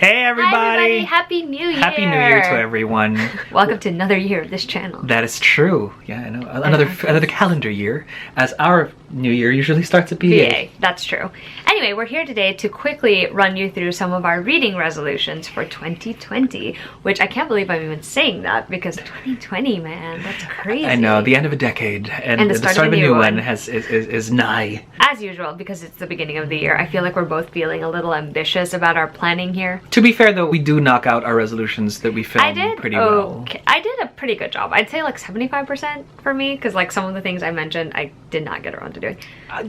Hey everybody! Hi everybody! Happy New Year! Happy New Year to everyone. Welcome to another year of this channel. That is true. Yeah, I know. Another calendar year, as our New Year usually starts at BA. That's true. Anyway, we're here today to quickly run you through some of our reading resolutions for 2020, which I can't believe I'm even saying that because 2020, man, that's crazy. I know, the end of a decade and the start of a new one is nigh. As usual, because it's the beginning of the year, I feel like we're both feeling a little ambitious about our planning here. To be fair though, we do knock out our resolutions that we filmed pretty well. I did a pretty good job. I'd say like 75% for me, because like some of the things I mentioned, I did not get around to doing.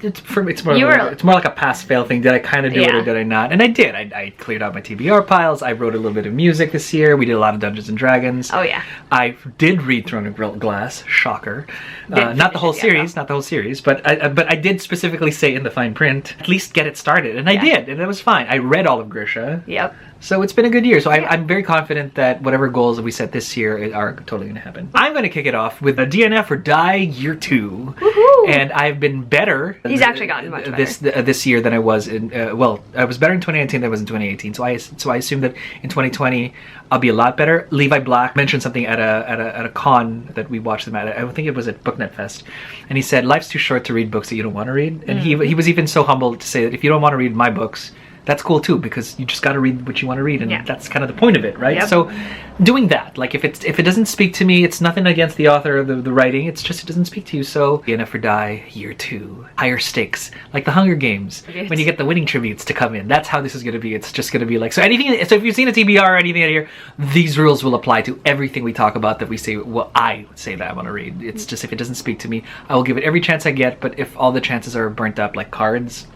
It's more like a pass-fail thing. Did I kind of do it or did I not? And I did. I cleared out my TBR piles. I wrote a little bit of music this year. We did a lot of Dungeons and Dragons. Oh yeah. I did read Throne of Glass. Shocker. Not the whole series. Not the whole series. But I did specifically say in the fine print, at least get it started, and I did, and it was fine. I read all of Grisha. Yep. So it's been a good year. So I'm very confident that whatever goals that we set this year are totally going to happen. I'm going to kick it off with a DNF or die year 2. Woohoo! And I've been better. He's actually gotten much better. This year than I was in, well, I was better in 2019 than I was in 2018. So I assume that in 2020 I'll be a lot better. Levi Black mentioned something at a con that we watched them at. I think it was at BookNet Fest. And he said, life's too short to read books that you don't want to read. And he was even so humble to say that if you don't want to read my books, that's cool too, because you just got to read what you want to read, and that's kind of the point of it, right? Yep. So doing that, like if it doesn't speak to me, it's nothing against the author or the writing, it's just it doesn't speak to you. So DNF or die year 2, higher stakes, like the Hunger Games, when you get the winning tributes to come in. That's how this is going to be. It's just going to be like, so if you've seen a TBR or anything out here, these rules will apply to everything we talk about that we say, well, I say that I want to read. It's just if it doesn't speak to me, I will give it every chance I get, but if all the chances are burnt up like cards,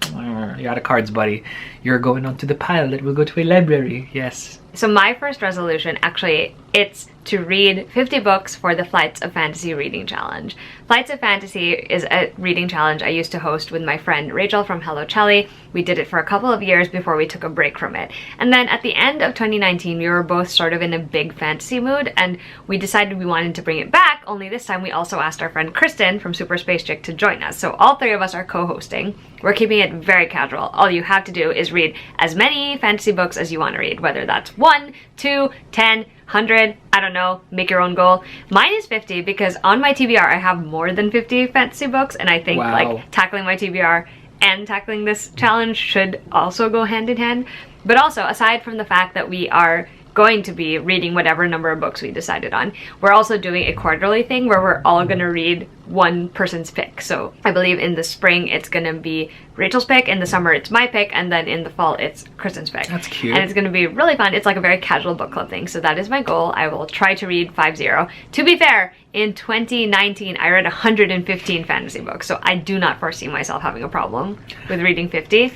you're out of cards, buddy. You're going onto the pile that will go to a library. Yes. So my first resolution, actually, it's to read 50 books for the Flights of Fantasy reading challenge. Flights of Fantasy is a reading challenge I used to host with my friend Rachel from Hello Chelly. We did it for a couple of years before we took a break from it. And then at the end of 2019, we were both sort of in a big fantasy mood, and we decided we wanted to bring it back, only this time we also asked our friend Kristen from Super Space Chick to join us. So all 3 of us are co-hosting. We're keeping it very casual. All you have to do is read as many fantasy books as you want to read, whether that's 1, 2, 10, 100, I don't know, make your own goal. Mine is 50 because on my TBR I have more than 50 fantasy books, and I think like tackling my TBR and tackling this challenge should also go hand in hand. But also, aside from the fact that we are going to be reading whatever number of books we decided on, we're also doing a quarterly thing where we're all going to read one person's pick. So I believe in the spring it's going to be Rachel's pick, in the summer it's my pick, and then in the fall it's Kristen's pick. That's cute. And it's going to be really fun. It's like a very casual book club thing. So that is my goal. I will try to read 50. To be fair, in 2019 I read 115 fantasy books, so I do not foresee myself having a problem with reading 50.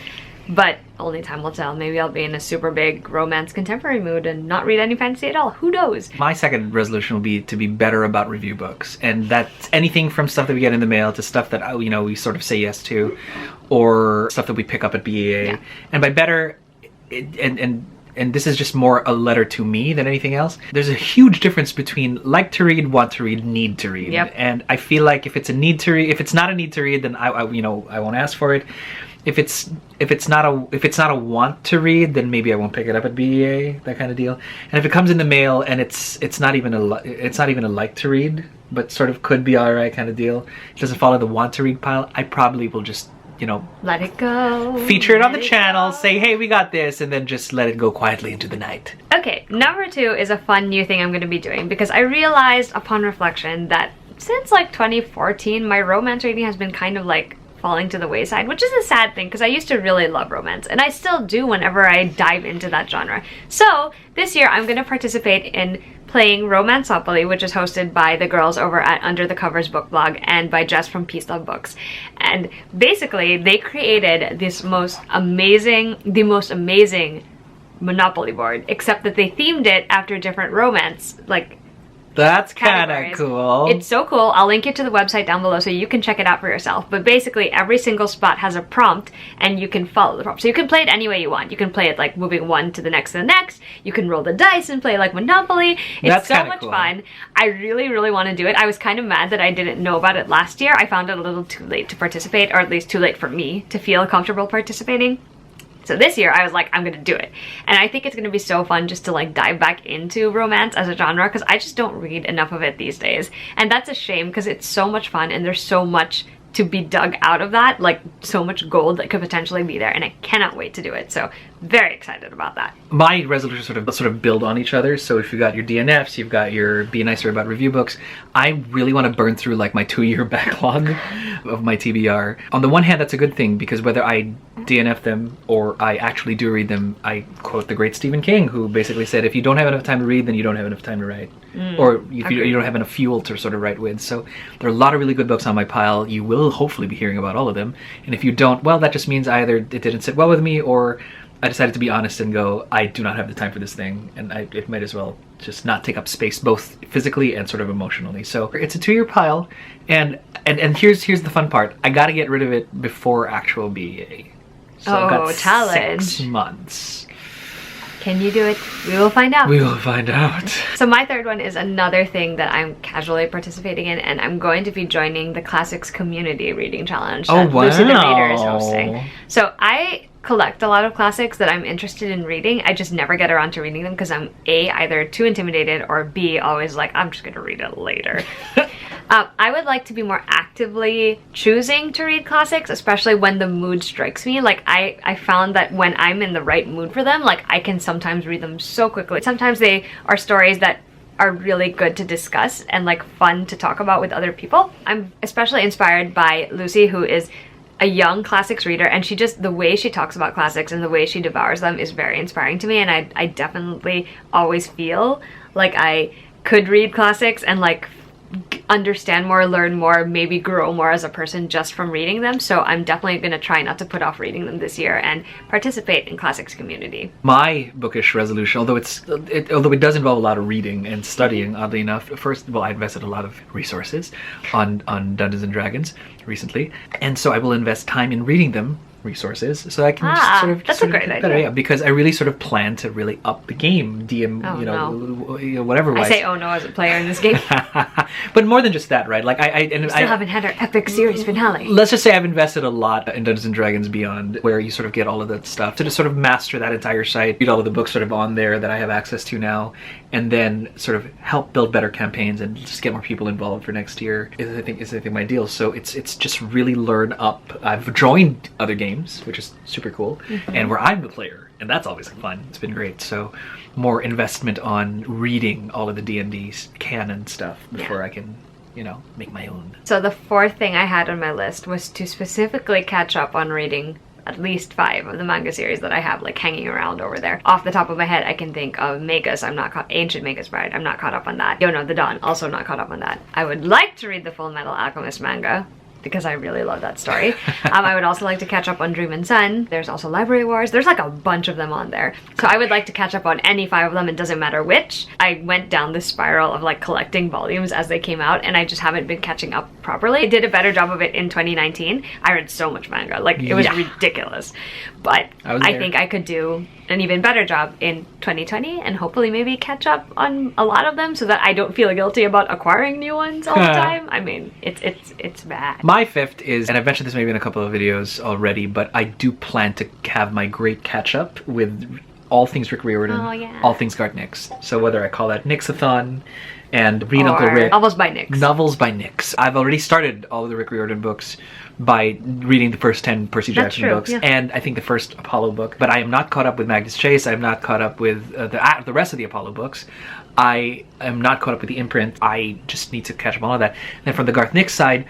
But only time will tell. Maybe I'll be in a super big romance contemporary mood and not read any fantasy at all. Who knows? My second resolution will be to be better about review books. And that's anything from stuff that we get in the mail to stuff that, you know, we sort of say yes to, or stuff that we pick up at BEA. Yeah. And by better, and this is just more a letter to me than anything else, there's a huge difference between like to read, want to read, need to read. Yep. And I feel like if it's a need to read, if it's not a need to read, then I won't ask for it. If it's not a want to read, then maybe I won't pick it up at BEA, that kind of deal. And if it comes in the mail and it's not even a like to read, but sort of could be alright kind of deal, it doesn't fall in the want to read pile, I probably will just, you know, let it go. Feature it on the channel, say, hey, we got this, and then just let it go quietly into the night. Okay, number 2 is a fun new thing I'm going to be doing, because I realized upon reflection that since like 2014, my romance reading has been kind of like falling to the wayside, which is a sad thing because I used to really love romance, and I still do whenever I dive into that genre. So this year I'm going to participate in playing Romanceopoly, which is hosted by the girls over at Under the Covers book blog and by Jess from Peace Love Books. And basically they created the most amazing Monopoly board, except that they themed it after different romance, like, that's kind of cool. It's so cool. I'll link it to the website down below so you can check it out for yourself. But basically, every single spot has a prompt, and you can follow the prompt. So you can play it any way you want. You can play it like moving one to the next to the next. You can roll the dice and play like Monopoly. It's so much fun. I really, really want to do it. I was kind of mad that I didn't know about it last year. I found it a little too late to participate, or at least too late for me to feel comfortable participating. So this year I was like, I'm gonna do it. And I think it's gonna be so fun just to like dive back into romance as a genre, because I just don't read enough of it these days. And that's a shame, because it's so much fun and there's so much to be dug out of that, like so much gold that could potentially be there, and I cannot wait to do it. So very excited about that. My resolutions sort of build on each other. So if you've got your DNFs, you've got your Be Nicer About review books, I really want to burn through like my 2-year backlog of my TBR. On the one hand, that's a good thing, because whether I DNF them or I actually do read them, I quote the great Stephen King, who basically said, if you don't have enough time to read, then you don't have enough time to write. Or if you don't have enough fuel to sort of write with. So there are a lot of really good books on my pile. You will hopefully be hearing about all of them. And if you don't, well, that just means either it didn't sit well with me, or I decided to be honest and go, I do not have the time for this thing, and it might as well just not take up space, both physically and sort of emotionally. So it's a 2-year pile, and here's the fun part. I got to get rid of it before actual BA. So I've got challenge. 6 months. Can you do it? We will find out. We will find out. So my third one is another thing that I'm casually participating in, and I'm going to be joining the Classics Community Reading Challenge that Lucy the Reader is hosting. So I collect a lot of classics that I'm interested in reading. I just never get around to reading them because I'm A, either too intimidated, or B, always like, I'm just gonna read it later. I would like to be more actively choosing to read classics, especially when the mood strikes me. Like I found that when I'm in the right mood for them, like I can sometimes read them so quickly. Sometimes they are stories that are really good to discuss and like fun to talk about with other people. I'm especially inspired by Lucy, who is a young classics reader, and she just, the way she talks about classics and the way she devours them is very inspiring to me, and I definitely always feel like I could read classics and like understand more, learn more, maybe grow more as a person just from reading them. So I'm definitely going to try not to put off reading them this year and participate in Classics Community. My bookish resolution, although it does involve a lot of reading and studying, oddly enough. First of all, I invested a lot of resources on Dungeons and Dragons recently, and so I will invest time in reading them, resources, so I can that's a great idea. Yeah, because I really sort of plan to really up the game, whatever. I say oh no as a player in this game. But more than just that, right? Like I still haven't had our epic series finale. Let's just say I've invested a lot in Dungeons and Dragons Beyond, where you sort of get all of that stuff to just sort of master that entire site, read all of the books sort of on there that I have access to now, and then sort of help build better campaigns and just get more people involved for next year. I think my deal. So it's just really learn up. I've joined other games, which is super cool, and where I'm the player, and that's always fun. It's been great. So more investment on reading all of the D&D's canon stuff before I can make my own. So the fourth thing I had on my list was to specifically catch up on reading at least 5 of the manga series that I have like hanging around over there. Off the top of my head, I can think of Magus. Ancient Magus Bride. I'm not caught up on that. Yono the Dawn. Also not caught up on that. I would like to read the Full Metal Alchemist manga, because I really love that story. I would also like to catch up on Dream and Sun. There's also Library Wars. There's like a bunch of them on there. So I would like to catch up on any 5 of them. It doesn't matter which. I went down this spiral of like collecting volumes as they came out, and I just haven't been catching up properly. I did a better job of it in 2019. I read so much manga. Like it was ridiculous. But I think I could do an even better job in 2020 and hopefully maybe catch up on a lot of them so that I don't feel guilty about acquiring new ones all the time. I mean, it's bad. My 5th is, and I've mentioned this maybe in a couple of videos already, but I do plan to have my great catch up with all things Rick Riordan, all things Garth Nix. So whether I call that Nixathon and Read Uncle Rick. Novels by Nix. Novels by Nix. I've already started all of the Rick Riordan books by reading the first 10 Percy Jackson books, and I think the first Apollo book, but I am not caught up with Magnus Chase. I am not caught up with the rest of the Apollo books. I am not caught up with the imprint. I just need to catch up on all of that. And then from the Garth Nix side,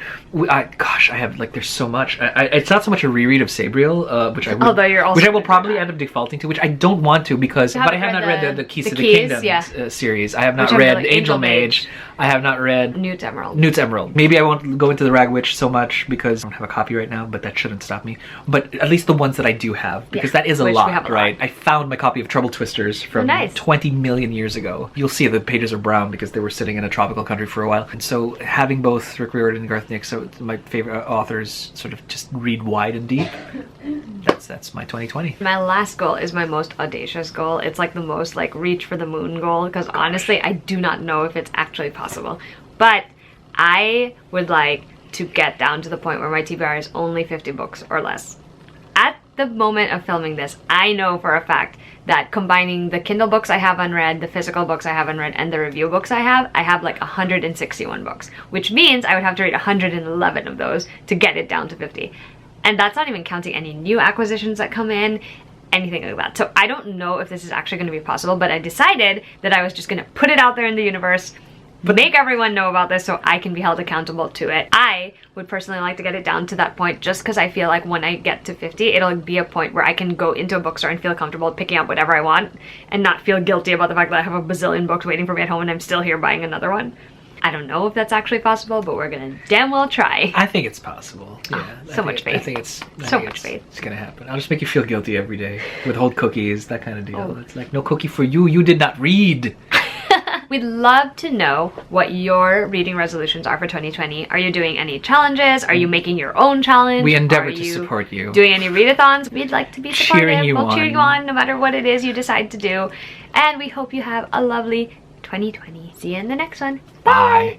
I have like, there's so much. It's not so much a reread of Sabriel, which I will probably end up defaulting to, which I don't want to, because I have not read the Keys to the Kingdom series. I have not read Angel Mage. I have not read Newt's Emerald. Maybe I won't go into the Rag Witch so much because I don't have a copy right now, but that shouldn't stop me. But at least the ones that I do have, because that is a lot, right? I found my copy of Trouble Twisters from 20 million years ago. You'll see the pages are brown because they were sitting in a tropical country for a while. And so having both Rick Riordan and Garth Nix, so my favorite authors, sort of just read wide and deep. That's my 2020. My last goal is my most audacious goal. It's like the most like reach for the moon goal, because honestly I do not know if it's actually possible. But I would like to get down to the point where my TBR is only 50 books or less. At the moment of filming this, I know for a fact that combining the Kindle books I have unread, the physical books I have unread, and the review books I have like 161 books, which means I would have to read 111 of those to get it down to 50. And that's not even counting any new acquisitions that come in, anything like that. So I don't know if this is actually going to be possible, but I decided that I was just going to put it out there in the universe, but make everyone know about this so I can be held accountable to it. I would personally like to get it down to that point just because I feel like when I get to 50, it'll be a point where I can go into a bookstore and feel comfortable picking up whatever I want and not feel guilty about the fact that I have a bazillion books waiting for me at home and I'm still here buying another one. I don't know if that's actually possible, but we're gonna damn well try. I think it's possible. Yeah, so much faith. I think it's faith. It's gonna happen. I'll just make you feel guilty every day. Withhold cookies, that kind of deal. It's like, no cookie for you. You did not read. We'd love to know what your reading resolutions are for 2020. Are you doing any challenges? Are you making your own challenge? We endeavor to support you. Doing any readathons? We'd like to be supportive. Cheering you we'll on. cheer you on no matter what it is you decide to do. And we hope you have a lovely 2020. See you in the next one. Bye.